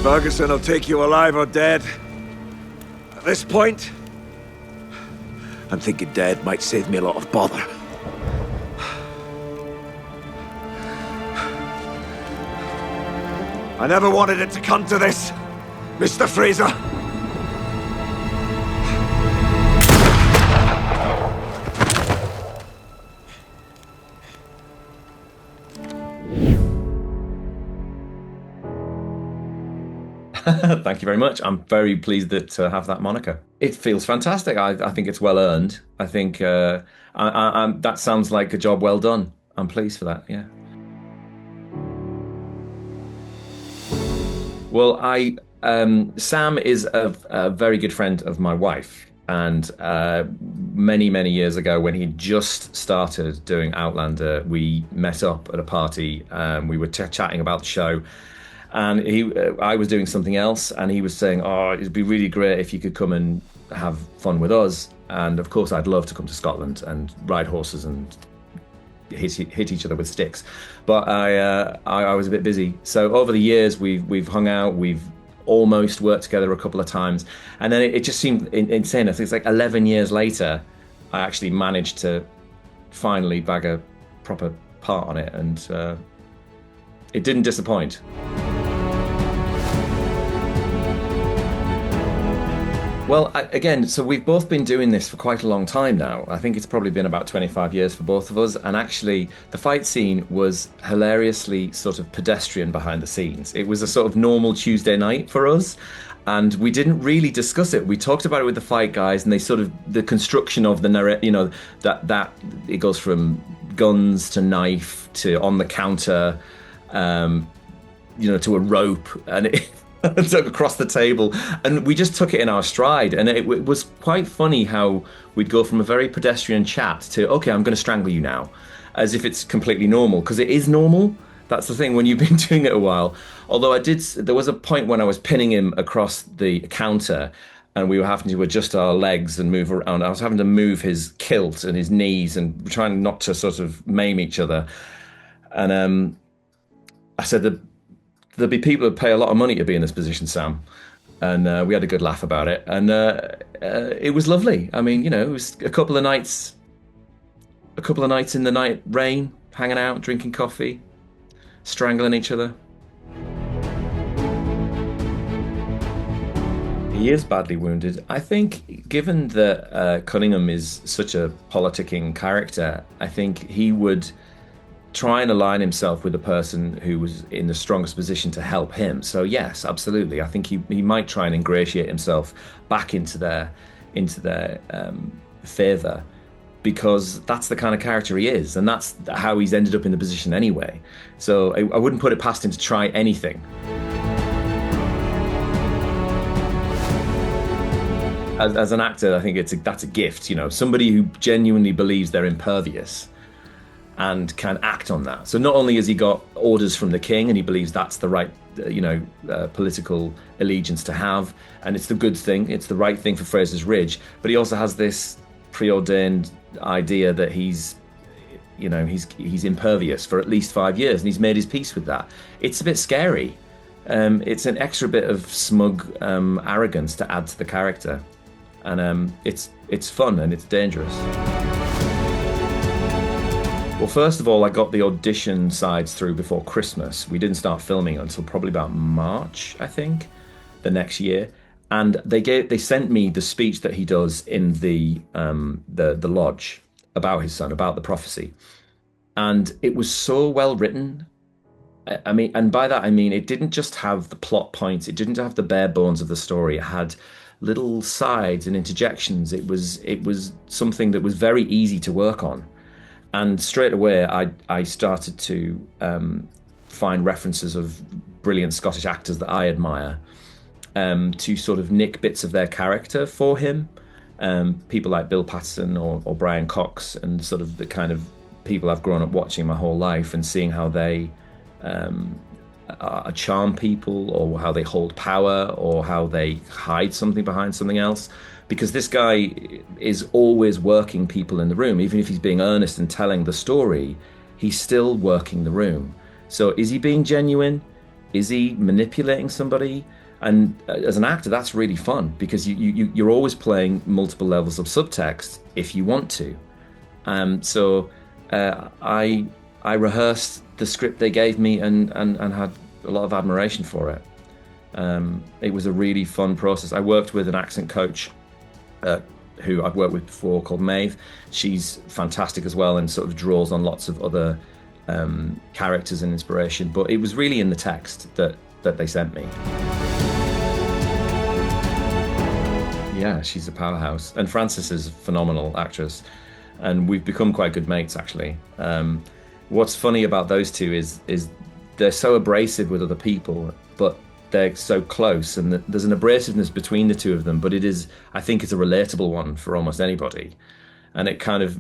Ferguson will take you alive or dead. At this point, I'm thinking dead might save me a lot of bother. I never wanted it to come to this, Mr. Fraser. Thank you very much. I'm very pleased to have that moniker. It feels fantastic. I think it's well earned. I think that sounds like a job well done. I'm pleased for that, yeah. Well, Sam is a very good friend of my wife. And many, many years ago, when he just started doing Outlander, we met up at a party. We were chatting about the show. And I was doing something else, and he was saying, "Oh, it'd be really great if you could come and have fun with us." And of course, I'd love to come to Scotland and ride horses and hit each other with sticks. But I was a bit busy. So over the years, we've hung out. We've almost worked together a couple of times, and then it just seemed insane. I think it's like 11 years later, I actually managed to finally bag a proper part on it, and it didn't disappoint. Well, again, so we've both been doing this for quite a long time now. I think it's probably been about 25 years for both of us. And actually, the fight scene was hilariously sort of pedestrian behind the scenes. It was a sort of normal Tuesday night for us. And we didn't really discuss it. We talked about it with the fight guys, and they sort of, the construction of the narrative, that it goes from guns to knife to on the counter, to a rope. And it took across the table, and we just took it in our stride. And it was quite funny how we'd go from a very pedestrian chat to, okay, I'm going to strangle you now, as if it's completely normal, because it is normal. That's the thing when you've been doing it a while. Although there was a point when I was pinning him across the counter, and we were having to adjust our legs and move around. I was having to move his kilt and his knees and trying not to sort of maim each other. And I said that there'd be people who'd pay a lot of money to be in this position, Sam. And we had a good laugh about it. And it was lovely. I mean, it was a couple of nights in the night rain, hanging out, drinking coffee, strangling each other. He is badly wounded. I think, given that Cunningham is such a politicking character, I think he would try and align himself with the person who was in the strongest position to help him. So yes, absolutely. I think he might try and ingratiate himself back into their favour, because that's the kind of character he is, and that's how he's ended up in the position anyway. So I wouldn't put it past him to try anything. As an actor, I think that's a gift. Somebody who genuinely believes they're impervious and can act on that. So not only has he got orders from the king, and he believes that's the right, political allegiance to have, and it's the good thing, it's the right thing for Fraser's Ridge, but he also has this preordained idea that he's impervious for at least 5 years, and he's made his peace with that. It's a bit scary. It's an extra bit of smug arrogance to add to the character, and it's fun and it's dangerous. Well, first of all, I got the audition sides through before Christmas. We didn't start filming until probably about March, I think, the next year. And they sent me the speech that he does in the lodge about his son, about the prophecy. And it was so well written. I mean, and by that I mean it didn't just have the plot points, it didn't have the bare bones of the story. It had little sides and interjections. It was something that was very easy to work on. And straight away, I started to find references of brilliant Scottish actors that I admire, to sort of nick bits of their character for him. People like Bill Paterson or Brian Cox, and sort of the kind of people I've grown up watching my whole life and seeing how they charm people, or how they hold power, or how they hide something behind something else. Because this guy is always working people in the room. Even if he's being earnest and telling the story, he's still working the room. So is he being genuine? is he manipulating somebody? And as an actor, that's really fun because you're always playing multiple levels of subtext if you want to. So I rehearsed the script they gave me and had a lot of admiration for it. It was a really fun process. I worked with an accent coach who I've worked with before called Maeve. She's fantastic as well and sort of draws on lots of other characters and inspiration. But it was really in the text that they sent me. Yeah, she's a powerhouse. And Frances is a phenomenal actress. And we've become quite good mates, actually. What's funny about those two is they're so abrasive with other people, but they're so close. And there's an abrasiveness between the two of them, but I think it's a relatable one for almost anybody. And it kind of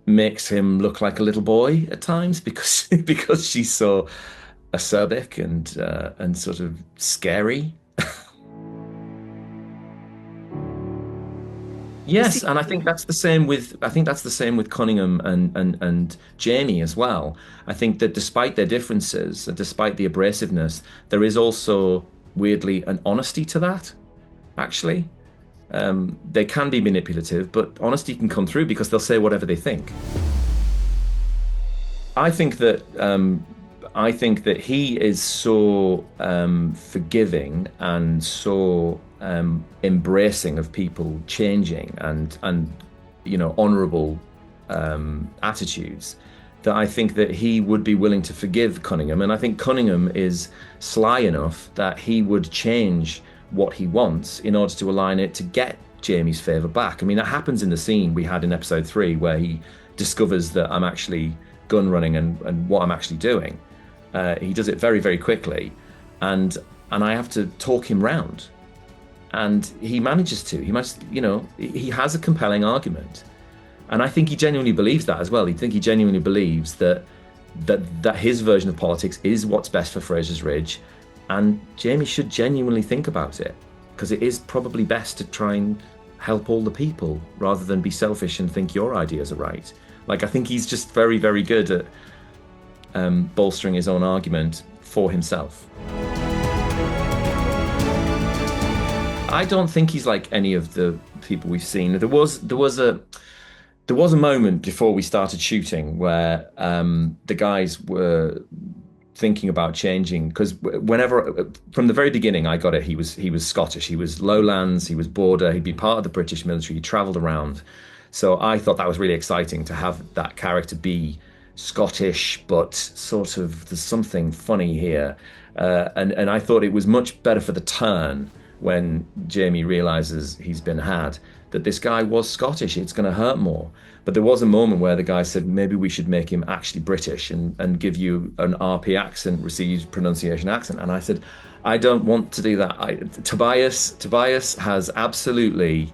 makes him look like a little boy at times because she's so acerbic and sort of scary. Yes, and I think that's the same with Cunningham and Jamie as well. I think that despite their differences, and despite the abrasiveness, there is also weirdly an honesty to that. Actually, they can be manipulative, but honesty can come through because they'll say whatever they think. I think that he is so forgiving and so embracing of people changing and honourable attitudes, that I think that he would be willing to forgive Cunningham. And I think Cunningham is sly enough that he would change what he wants in order to align it to get Jamie's favour back. I mean, that happens in the scene we had in episode 3 where he discovers that I'm actually gun running and what I'm actually doing. He does it very, very quickly, and I have to talk him round. And he manages to. He has a compelling argument. And I think he genuinely believes that as well. He genuinely believes that his version of politics is what's best for Fraser's Ridge. And Jamie should genuinely think about it, because it is probably best to try and help all the people rather than be selfish and think your ideas are right. Like, I think he's just very, very good at bolstering his own argument for himself. I don't think he's like any of the people we've seen. There was a moment before we started shooting where the guys were thinking about changing, because whenever from the very beginning I got it, he was Scottish, he was Lowlands, he was border, he'd been part of the British military, he travelled around. So I thought that was really exciting to have that character be Scottish, but sort of there's something funny here, and I thought it was much better for the turn when Jamie realizes he's been had, that this guy was Scottish. It's going to hurt more. But there was a moment where the guy said, maybe we should make him actually British and give you an RP accent, received pronunciation accent. And I said, I don't want to do that. Tobias has absolutely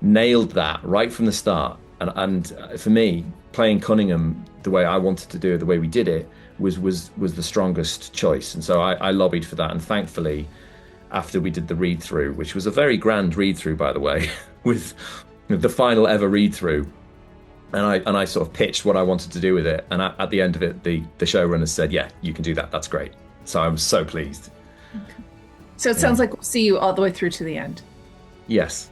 nailed that right from the start. And for me, playing Cunningham the way I wanted to do it, the way we did it, was the strongest choice. And so I lobbied for that. And thankfully, after we did the read-through, which was a very grand read-through, by the way, with the final ever read-through, and I sort of pitched what I wanted to do with it, and at the end of it, the showrunner said, yeah, you can do that, that's great. So I was so pleased. Okay. So it sounds like we'll see you all the way through to the end. Yes.